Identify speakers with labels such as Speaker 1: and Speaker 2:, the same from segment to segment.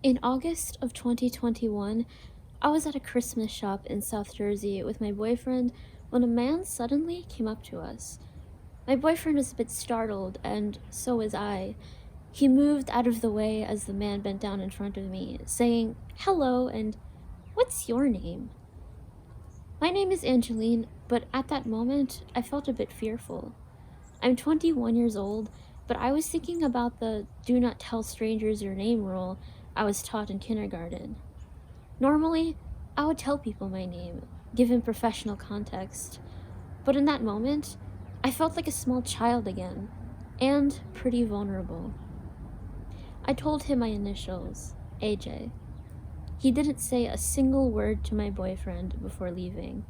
Speaker 1: In August of 2021, I was at a Christmas shop in South Jersey with my boyfriend when a man suddenly came up to us. My boyfriend was a bit startled, and so was I. He moved out of the way as the man bent down in front of me, saying, "Hello, and what's your name?" My name is Angeline, but at that moment, I felt a bit fearful. I'm 21 years old, but I was thinking about the do not tell strangers your name rule I was taught in kindergarten. Normally, I would tell people my name, given professional context, but in that moment, I felt like a small child again, and pretty vulnerable. I told him my initials, AJ. He didn't say a single word to my boyfriend before leaving.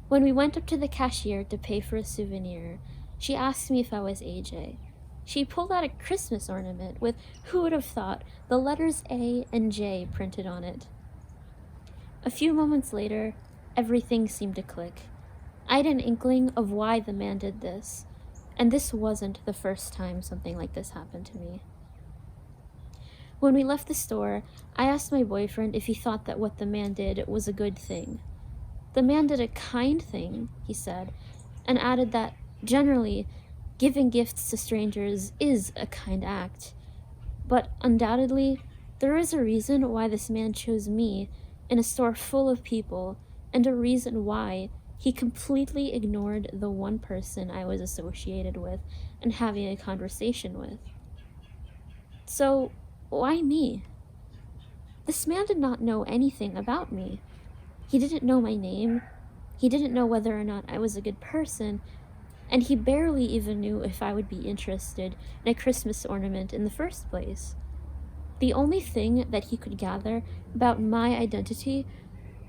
Speaker 1: When we went up to the cashier to pay for a souvenir, she asked me if I was AJ. She pulled out a Christmas ornament with, who would have thought, the letters A and J printed on it. A few moments later, everything seemed to click. I had an inkling of why the man did this, and this wasn't the first time something like this happened to me. When we left the store, I asked my boyfriend if he thought that what the man did was a good thing. The man did a kind thing, he said, and added that, generally, giving gifts to strangers is a kind act. But undoubtedly, there is a reason why this man chose me in a store full of people, and a reason why he completely ignored the one person I was associated with and having a conversation with. So, why me? This man did not know anything about me. He didn't know my name, he didn't know whether or not I was a good person, and he barely even knew if I would be interested in a Christmas ornament in the first place. The only thing that he could gather about my identity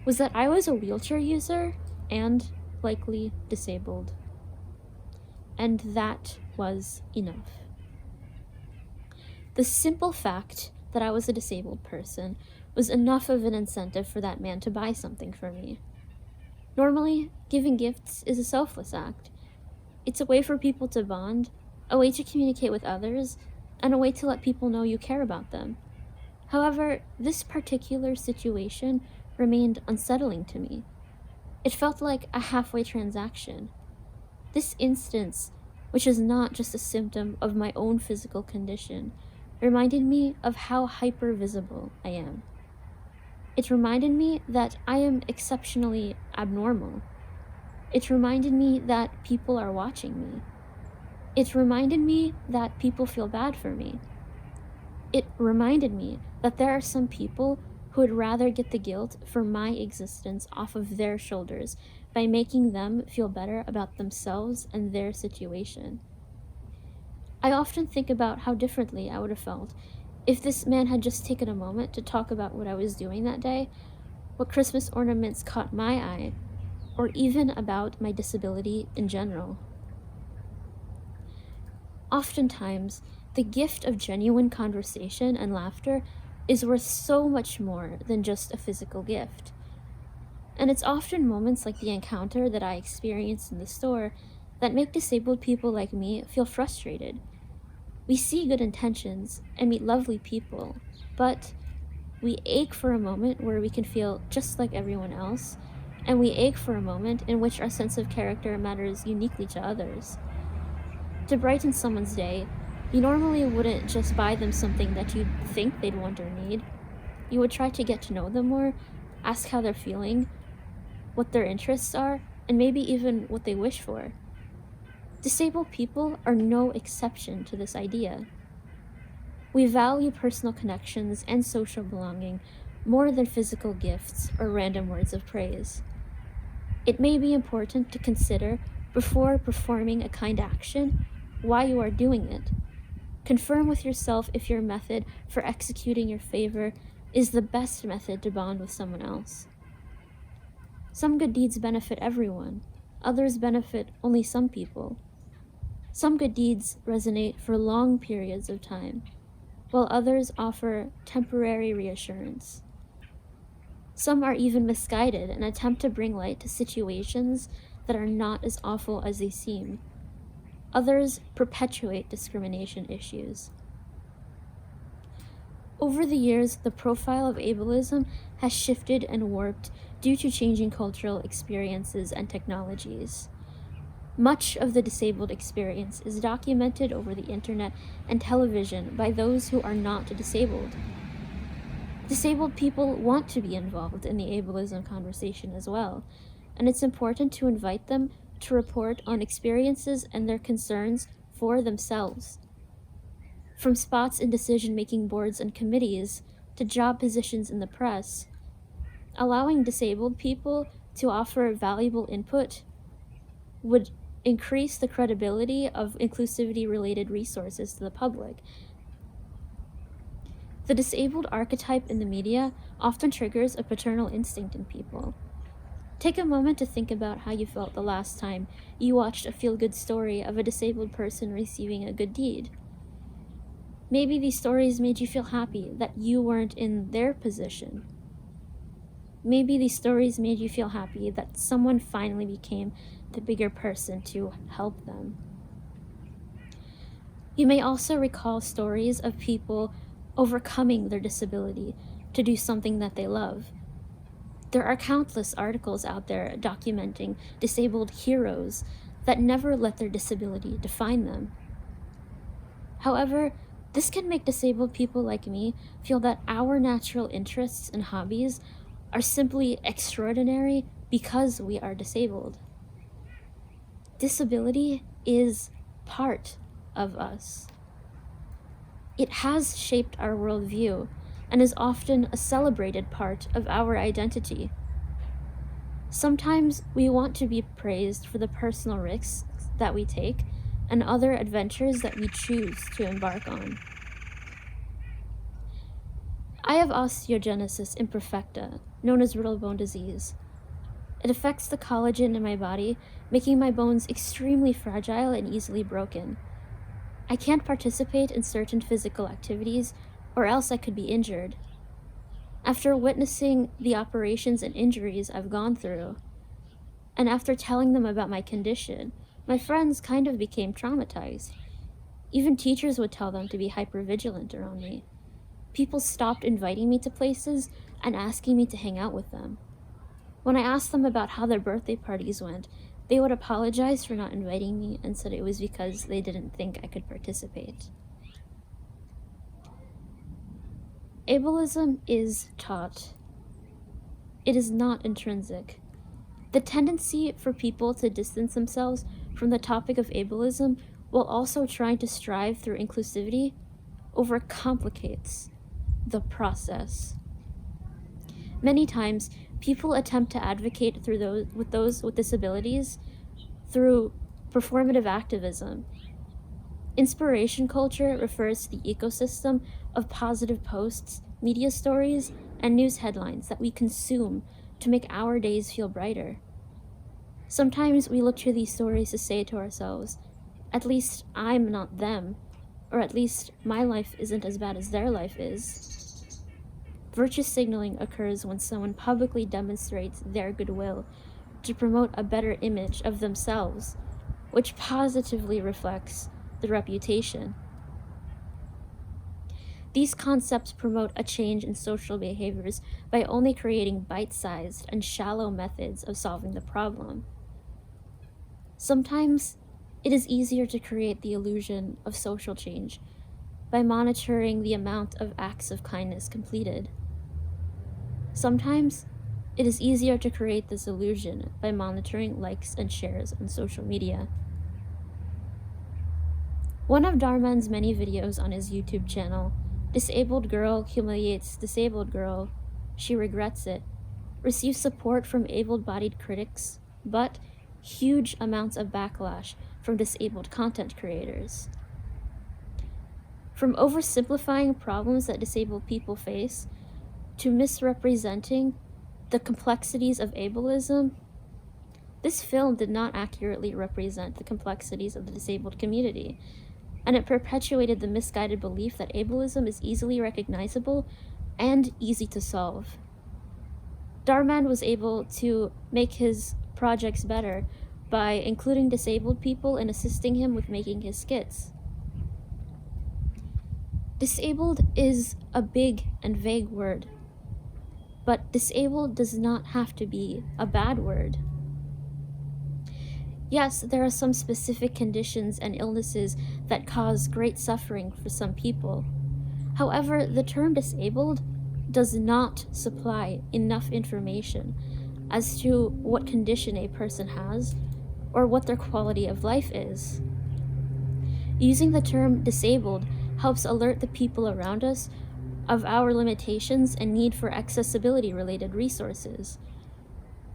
Speaker 1: was that I was a wheelchair user and likely disabled. And that was enough. The simple fact that I was a disabled person was enough of an incentive for that man to buy something for me. Normally, giving gifts is a selfless act. It's a way for people to bond, a way to communicate with others, and a way to let people know you care about them. However, this particular situation remained unsettling to me. It felt like a halfway transaction. This instance, which is not just a symptom of my own physical condition, reminded me of how hyper-visible I am. It reminded me that I am exceptionally abnormal. It reminded me that people are watching me. It reminded me that people feel bad for me. It reminded me that there are some people who would rather get the guilt for my existence off of their shoulders by making them feel better about themselves and their situation. I often think about how differently I would have felt if this man had just taken a moment to talk about what I was doing that day, what Christmas ornaments caught my eye, or even about my disability in general. Oftentimes, the gift of genuine conversation and laughter is worth so much more than just a physical gift. And it's often moments like the encounter that I experienced in the store that make disabled people like me feel frustrated. We see good intentions and meet lovely people, but we ache for a moment where we can feel just like everyone else, and we ache for a moment in which our sense of character matters uniquely to others. To brighten someone's day, you normally wouldn't just buy them something that you'd think they'd want or need. You would try to get to know them more, ask how they're feeling, what their interests are, and maybe even what they wish for. Disabled people are no exception to this idea. We value personal connections and social belonging more than physical gifts or random words of praise. It may be important to consider, before performing a kind action, why you are doing it. Confirm with yourself if your method for executing your favor is the best method to bond with someone else. Some good deeds benefit everyone, others benefit only some people. Some good deeds resonate for long periods of time, while others offer temporary reassurance. Some are even misguided and attempt to bring light to situations that are not as awful as they seem. Others perpetuate discrimination issues. Over the years, the profile of ableism has shifted and warped due to changing cultural experiences and technologies. Much of the disabled experience is documented over the internet and television by those who are not disabled. Disabled people want to be involved in the ableism conversation as well, and it's important to invite them to report on experiences and their concerns for themselves. From spots in decision-making boards and committees to job positions in the press, allowing disabled people to offer valuable input would increase the credibility of inclusivity-related resources to the public. The disabled archetype in the media often triggers a paternal instinct in people. Take a moment to think about how you felt the last time you watched a feel-good story of a disabled person receiving a good deed. Maybe these stories made you feel happy that you weren't in their position. Maybe these stories made you feel happy that someone finally became the bigger person to help them. You may also recall stories of people overcoming their disability to do something that they love. There are countless articles out there documenting disabled heroes that never let their disability define them. However, this can make disabled people like me feel that our natural interests and hobbies are simply extraordinary because we are disabled. Disability is part of us. It has shaped our worldview and is often a celebrated part of our identity. Sometimes we want to be praised for the personal risks that we take and other adventures that we choose to embark on. I have osteogenesis imperfecta, known as brittle bone disease. It affects the collagen in my body, making my bones extremely fragile and easily broken. I can't participate in certain physical activities, or else I could be injured. After witnessing the operations and injuries I've gone through, and after telling them about my condition, my friends kind of became traumatized. Even teachers would tell them to be hypervigilant around me. People stopped inviting me to places and asking me to hang out with them. When I asked them about how their birthday parties went, they would apologize for not inviting me and said it was because they didn't think I could participate. Ableism is taught. It is not intrinsic. The tendency for people to distance themselves from the topic of ableism while also trying to strive through inclusivity overcomplicates the process. Many times, people attempt to advocate through those with disabilities through performative activism. Inspiration culture refers to the ecosystem of positive posts, media stories, and news headlines that we consume to make our days feel brighter. Sometimes we look to these stories to say to ourselves, at least I'm not them, or at least my life isn't as bad as their life is. Virtue signaling occurs when someone publicly demonstrates their goodwill to promote a better image of themselves, which positively reflects the reputation. These concepts promote a change in social behaviors by only creating bite-sized and shallow methods of solving the problem. Sometimes it is easier to create the illusion of social change by monitoring the amount of acts of kindness completed. Sometimes it is easier to create this illusion by monitoring likes and shares on social media. One of Darman's many videos on his YouTube channel, Disabled Girl Humiliates Disabled Girl, She Regrets It, received support from able-bodied critics, but huge amounts of backlash from disabled content creators. From oversimplifying problems that disabled people face, to misrepresenting the complexities of ableism, this film did not accurately represent the complexities of the disabled community, and it perpetuated the misguided belief that ableism is easily recognizable and easy to solve. Darman was able to make his projects better by including disabled people and assisting him with making his skits. Disabled is a big and vague word, but disabled does not have to be a bad word. Yes, there are some specific conditions and illnesses that cause great suffering for some people. However, the term disabled does not supply enough information as to what condition a person has or what their quality of life is. Using the term disabled helps alert the people around us of our limitations and need for accessibility-related resources.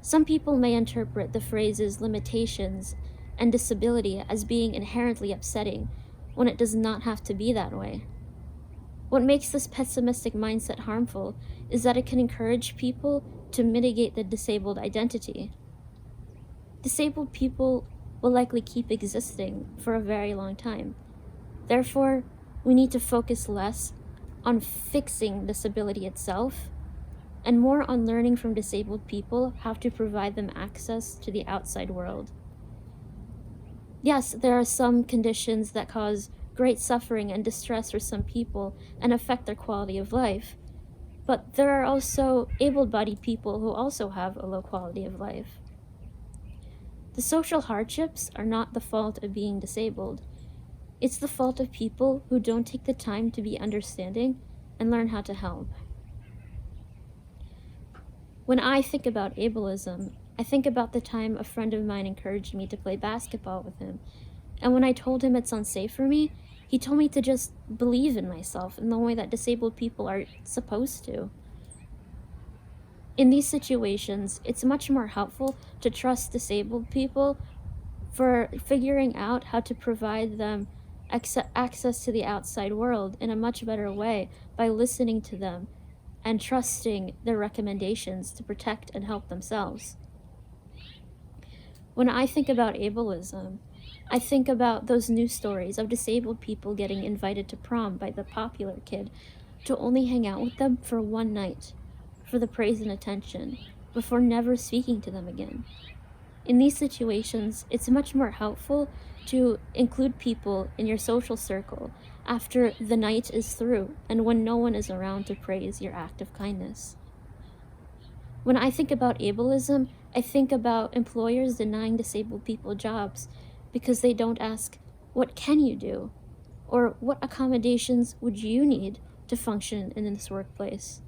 Speaker 1: Some people may interpret the phrases limitations and disability as being inherently upsetting when it does not have to be that way. What makes this pessimistic mindset harmful is that it can encourage people to mitigate the disabled identity. Disabled people will likely keep existing for a very long time. Therefore, we need to focus less on fixing disability itself and more on learning from disabled people how to provide them access to the outside world. Yes, there are some conditions that cause great suffering and distress for some people and affect their quality of life, but there are also able-bodied people who also have a low quality of life. The social hardships are not the fault of being disabled. It's the fault of people who don't take the time to be understanding and learn how to help. When I think about ableism, I think about the time a friend of mine encouraged me to play basketball with him, and when I told him it's unsafe for me, he told me to just believe in myself in the way that disabled people are supposed to. In these situations, it's much more helpful to trust disabled people for figuring out how to provide them access to the outside world in a much better way by listening to them and trusting their recommendations to protect and help themselves. When I think about ableism, I think about those news stories of disabled people getting invited to prom by the popular kid to only hang out with them for one night, for the praise and attention, before never speaking to them again. In these situations, it's much more helpful to include people in your social circle after the night is through and when no one is around to praise your act of kindness. When I think about ableism, I think about employers denying disabled people jobs because they don't ask, what can you do? Or what accommodations would you need to function in this workplace?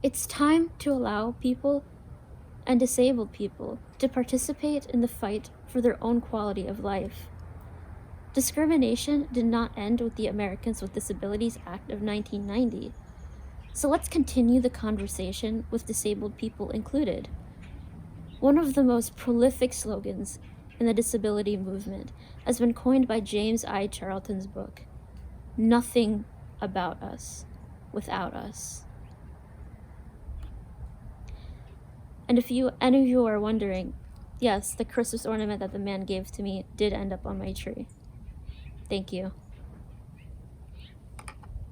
Speaker 1: It's time to allow people and disabled people to participate in the fight for their own quality of life. Discrimination did not end with the Americans with Disabilities Act of 1990. So let's continue the conversation with disabled people included. One of the most prolific slogans in the disability movement has been coined by James I. Charlton's book, "Nothing about us without us." And if any of you are wondering, yes, the Christmas ornament that the man gave to me did end up on my tree. Thank you.